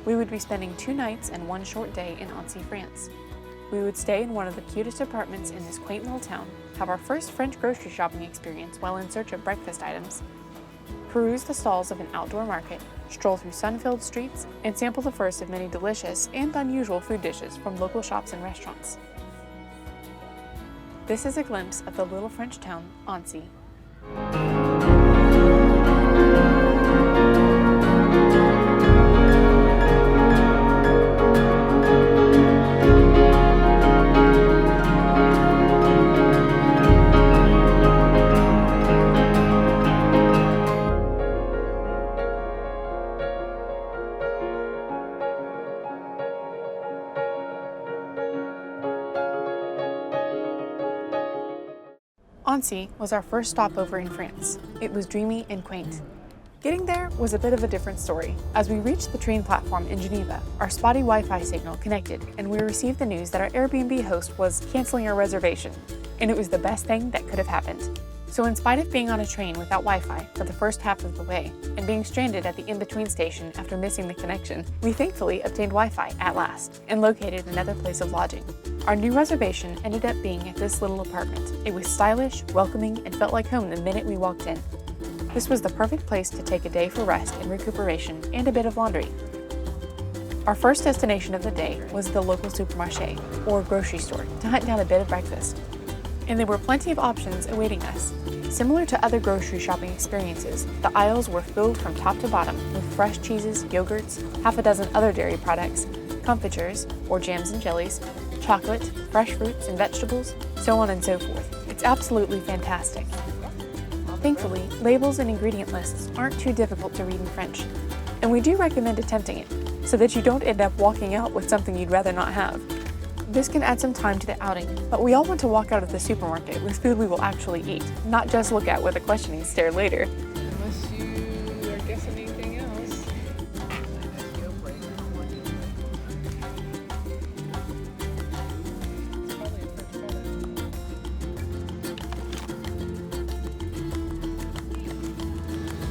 We would be spending 2 nights and 1 short day in Annecy, France. We would stay in one of the cutest apartments in this quaint little town, have our first French grocery shopping experience while in search of breakfast items, peruse the stalls of an outdoor market, stroll through sun-filled streets, and sample the first of many delicious and unusual food dishes from local shops and restaurants. This is a glimpse of the little French town, Annecy. Annecy was our first stopover in France. It was dreamy and quaint. Getting there was a bit of a different story. As we reached the train platform in Geneva, our spotty Wi-Fi signal connected, and we received the news that our Airbnb host was canceling our reservation, and it was the best thing that could have happened. So in spite of being on a train without Wi-Fi for the first half of the way, and being stranded at the in-between station after missing the connection, we thankfully obtained Wi-Fi at last, and located another place of lodging. Our new reservation ended up being at this little apartment. It was stylish, welcoming, and felt like home the minute we walked in. This was the perfect place to take a day for rest and recuperation and a bit of laundry. Our first destination of the day was the local supermarché, or grocery store, to hunt down a bit of breakfast. And there were plenty of options awaiting us. Similar to other grocery shopping experiences, the aisles were filled from top to bottom with fresh cheeses, yogurts, half a dozen other dairy products, confitures, or jams and jellies, chocolate, fresh fruits and vegetables, so on and so forth. It's absolutely fantastic. Thankfully, labels and ingredient lists aren't too difficult to read in French, and we do recommend attempting it, so that you don't end up walking out with something you'd rather not have. This can add some time to the outing, but we all want to walk out of the supermarket with food we will actually eat, not just look at with a questioning stare later. Unless you are guessing anything else.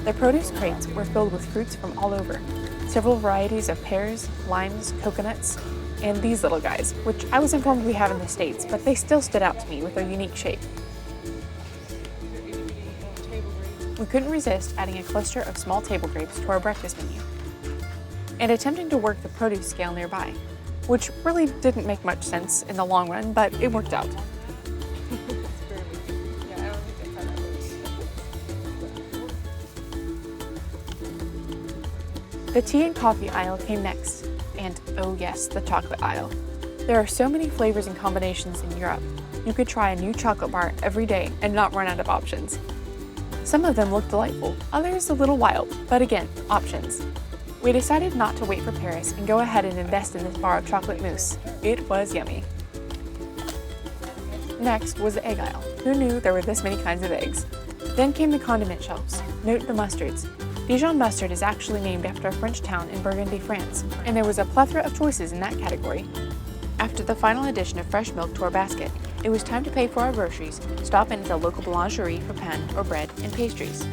The produce crates were filled with fruits from all over. Several varieties of pears, limes, coconuts, and these little guys, which I was informed we have in the States, but they still stood out to me with their unique shape. We couldn't resist adding a cluster of small table grapes to our breakfast menu, and attempting to work the produce scale nearby, which really didn't make much sense in the long run, but it worked out. The tea and coffee aisle came next, and oh yes, the chocolate aisle. There are so many flavors and combinations in Europe. You could try a new chocolate bar every day and not run out of options. Some of them looked delightful, others a little wild, but again, options. We decided not to wait for Paris and go ahead and invest in this bar of chocolate mousse. It was yummy. Next was the egg aisle. Who knew there were this many kinds of eggs? Then came the condiment shelves. Note the mustards. Dijon mustard is actually named after a French town in Burgundy, France, and there was a plethora of choices in that category. After the final addition of fresh milk to our basket, it was time to pay for our groceries, stop in at the local boulangerie for pain or bread and pastries.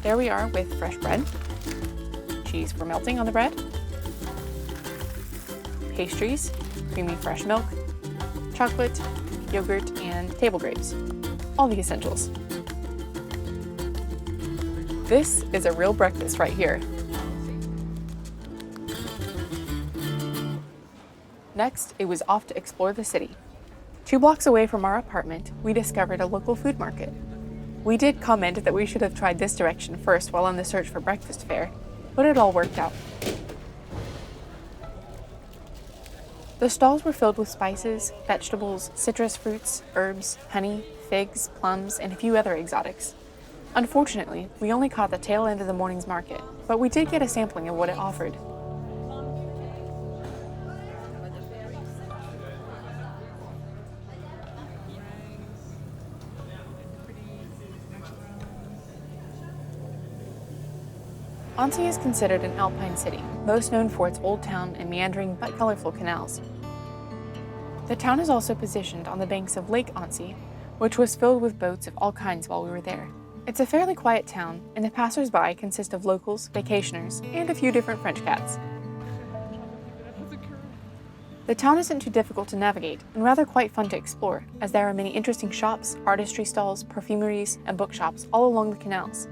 There we are with fresh bread, cheese for melting on the bread, pastries, creamy fresh milk, chocolate, yogurt, and table grapes. All the essentials. This is a real breakfast right here. Next, it was off to explore the city. 2 blocks away from our apartment, we discovered a local food market. We did comment that we should have tried this direction first while on the search for breakfast fare, but it all worked out. The stalls were filled with spices, vegetables, citrus fruits, herbs, honey, figs, plums, and a few other exotics. Unfortunately, we only caught the tail end of the morning's market, but we did get a sampling of what it offered. Annecy is considered an alpine city, most known for its old town and meandering but colorful canals. The town is also positioned on the banks of Lake Annecy, which was filled with boats of all kinds while we were there. It's a fairly quiet town, and the passers-by consist of locals, vacationers, and a few different French cats. The town isn't too difficult to navigate, and rather quite fun to explore, as there are many interesting shops, artistry stalls, perfumeries, and bookshops all along the canals.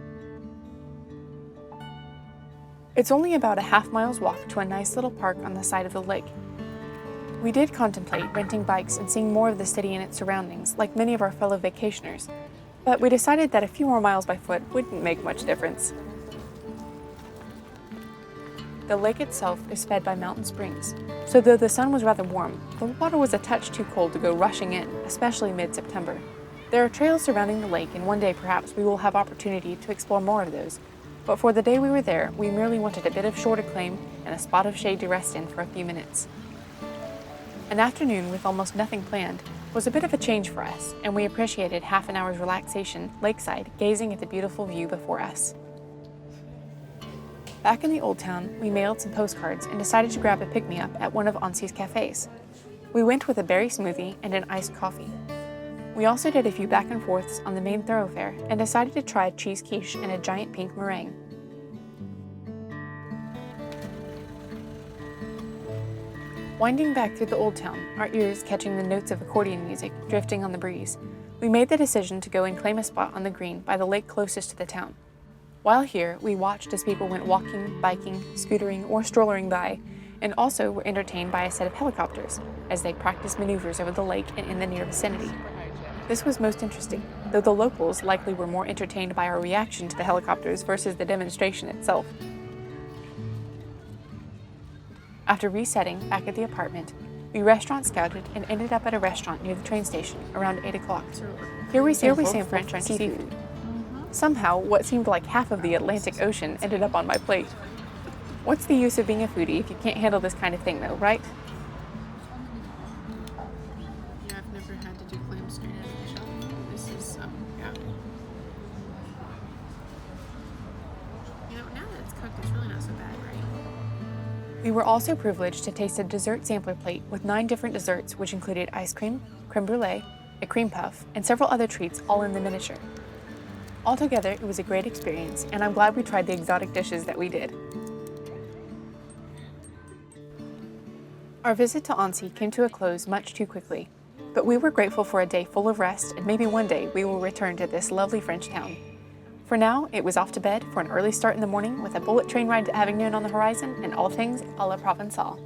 It's only about a half-mile's walk to a nice little park on the side of the lake. We did contemplate renting bikes and seeing more of the city and its surroundings, like many of our fellow vacationers, but we decided that a few more miles by foot wouldn't make much difference. The lake itself is fed by mountain springs, so though the sun was rather warm, the water was a touch too cold to go rushing in, especially mid-September. There are trails surrounding the lake, and one day perhaps we will have opportunity to explore more of those, but for the day we were there, we merely wanted a bit of shore to claim and a spot of shade to rest in for a few minutes. An afternoon with almost nothing planned was a bit of a change for us, and we appreciated half an hour's relaxation lakeside, gazing at the beautiful view before us. Back in the old town, we mailed some postcards and decided to grab a pick-me-up at one of Annecy's cafes. We went with a berry smoothie and an iced coffee. We also did a few back and forths on the main thoroughfare and decided to try cheese quiche and a giant pink meringue. Winding back through the old town, our ears catching the notes of accordion music drifting on the breeze, we made the decision to go and claim a spot on the green by the lake closest to the town. While here, we watched as people went walking, biking, scootering, or strollering by, and also were entertained by a set of helicopters as they practiced maneuvers over the lake and in the near vicinity. This was most interesting, though the locals likely were more entertained by our reaction to the helicopters versus the demonstration itself. After resetting back at the apartment, we restaurant scouted and ended up at a restaurant near the train station around 8 o'clock. Here we sang French on seafood. Somehow, what seemed like half of the Atlantic Ocean ended up on my plate. What's the use of being a foodie if you can't handle this kind of thing though, right? Yeah, I've never had to do clams straight out of the shell. This is, yeah. You know, now that it's cooked, it's really not so bad, right? We were also privileged to taste a dessert sampler plate with 9 different desserts, which included ice cream, creme brulee, a cream puff, and several other treats, all in the miniature. Altogether, it was a great experience, and I'm glad we tried the exotic dishes that we did. Our visit to Annecy came to a close much too quickly, but we were grateful for a day full of rest, and maybe one day we will return to this lovely French town. For now, it was off to bed for an early start in the morning with a bullet train ride to Avignon on the horizon and all things à la Provençal.